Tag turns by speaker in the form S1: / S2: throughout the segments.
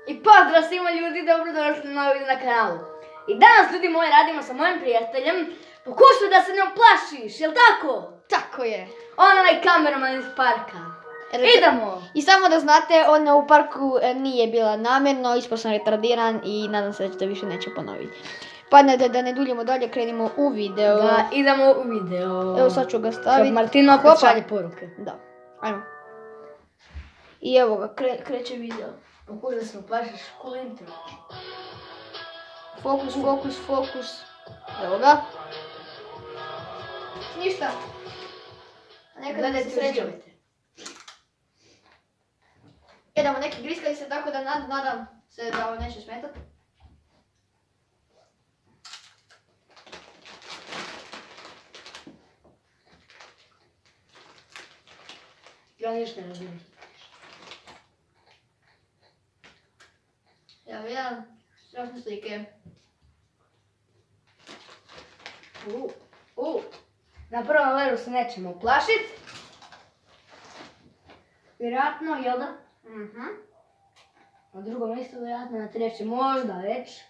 S1: I pozdrav svima ljudi, dobrodošli na novi video na kanalu. I danas, ljudi moji, radimo sa mojim prijateljem. Pokušaj da se ne plašiš, jel tako?
S2: Tako je.
S1: Onaj kameraman iz parka. Idemo!
S2: I samo da znate, ona u parku nije bila namjerno, ispao sam retardiran i nadam se da ćete više neće ponoviti. Pa da ne duljimo dalje, krenimo u video.
S1: Da, idemo u video.
S2: Evo sad ću ga staviti.
S1: Martino opet šalje poruke.
S2: Da, ajmo. I evo ga, kreće video.
S1: Pokušaj da se ne plašiš, cool intro.
S2: Fokus. Evo ga. Ništa.
S1: Gledajte, uživajte.
S2: Jedemo neki griskali se, tako da nadam se da ovo neće smetati.
S1: Ja ništa ne razumijem.
S2: Evo jedan, strašne slike.
S1: Na prvom leru se nećemo plašit. Vjerojatno, jel da? Na drugom mjestu vjerojatno, na trećem možda već.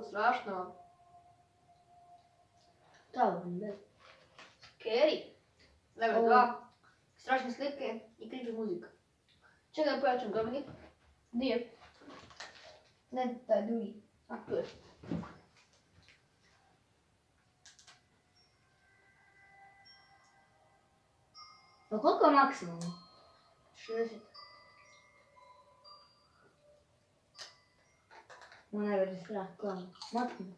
S2: Strašno.
S1: Tamo, ne.
S2: Scary. Level 2. Strašne slike i creepy muzika. Čekaj da pojačam glavni. Gdje je? Ne, taj drugi. A, tu je.
S1: Pa koliko je maksimalno?
S2: 60.
S1: Moj najveći strah, klan. Maksimalno.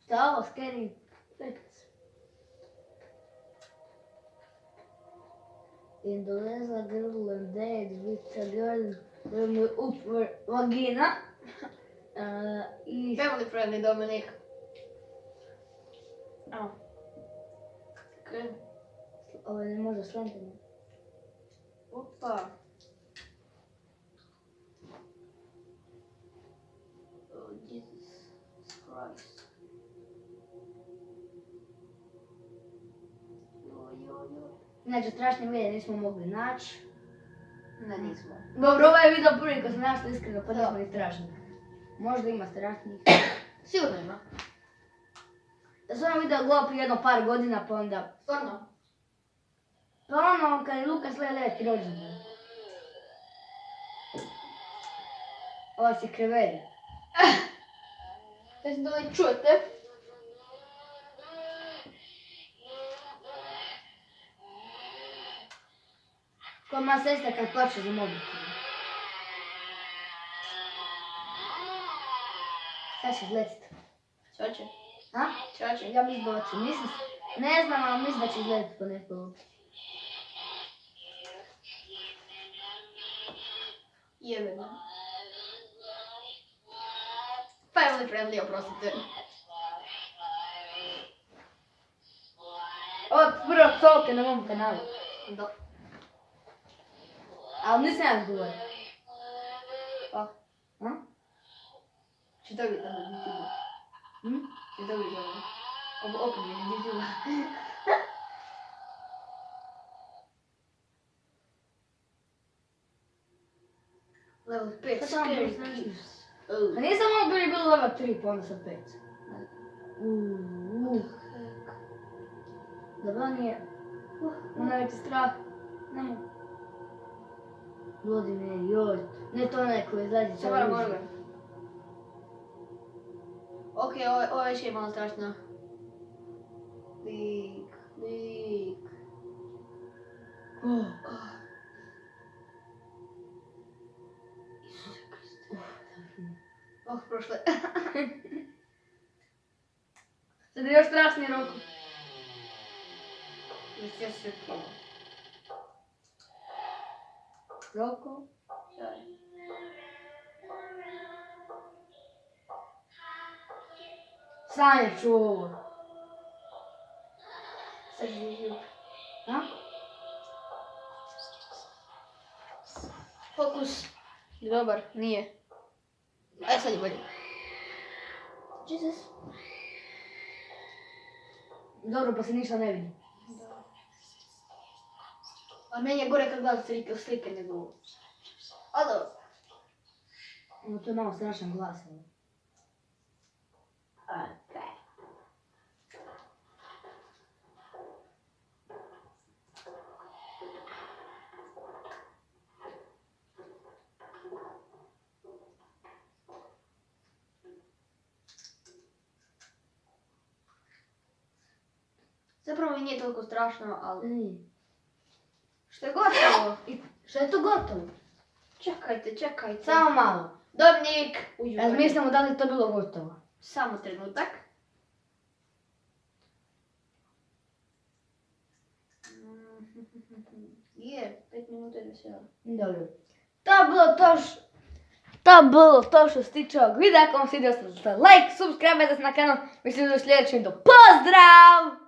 S1: Šta je ovo? Scary effects. Indonesian girl and dead with a girl with upper vagina. I...
S2: Family friendly Dominik. Evo. Okej.
S1: Ovo ne može slenteno.
S2: Opa. Oh, Jesus Christ.
S1: Znači, strašni video nismo mogli naći.
S2: Ne, nismo.
S1: Dobro, ovaj je video prvi ko sam našla iskreno, pa nismo ni strašni. Možda ima strašnih.
S2: Sigurno ima.
S1: Da sam ono video gledao prije jedno par godina, pa onda...
S2: Stvarno?
S1: Pa ono, kad je Lukas Leleki rođendan. Ova se kreveri.
S2: Mislim da ne čujete.
S1: Ko moja sestra kad plače za mobitel. Sad će izletiti.
S2: Čoče.
S1: A?
S2: Čoče.
S1: Ja mislim da će. Ne znam, ali mislim da će izletiti po neko.
S2: Jebeno. Family friendly, oprostite.
S1: Od prvo psovke na mom kanalu.
S2: Da.
S1: Ali nisam ja govorio.
S2: Pa.
S1: A?
S2: Će to biti na YouTube. Će to biti na opet na YouTube. Level 5,
S1: Sad sam
S2: scary
S1: bilo
S2: thieves.
S1: A nisam ovo bilo level 3, pa onda sad 5. Dobro, nije. Najveći strah. Nemo. Bloody Mary, joj. Ne to neko izađe.
S2: Sad moram organ. Okej, ovo već je malo strašno. Lik. Isuse Kriste. Prošlo je.
S1: Sad je još strašniji Roko.
S2: Mislim se kino.
S1: Roko?
S2: Sjaj.
S1: Sanja ću ovo.
S2: Sad je YouTube.
S1: A?
S2: Fokus. Dobar, nije. Sad je bolje. Jesus.
S1: Dobro, pa se ništa ne vidi.
S2: A meni je gore kad gledam slike nego... A dobro.
S1: No, to je malo strašan glas. ali.
S2: Okej. Zapravo mi nije toliko strašno, ali...
S1: Nije.
S2: Što je gotovo?
S1: Što je to gotovo?
S2: Čekajte.
S1: Samo malo.
S2: Dominik! Uđi.
S1: Razmišljamo da li je to bilo gotovo.
S2: Samo trenutak. Je, 5 minuta je sve.
S1: Dobro. To je bilo to što se tiče ovog videa. Ako vam se vidio, stavite like, subscribe se na kanal. Mislim da u sljedećem do pozdrav!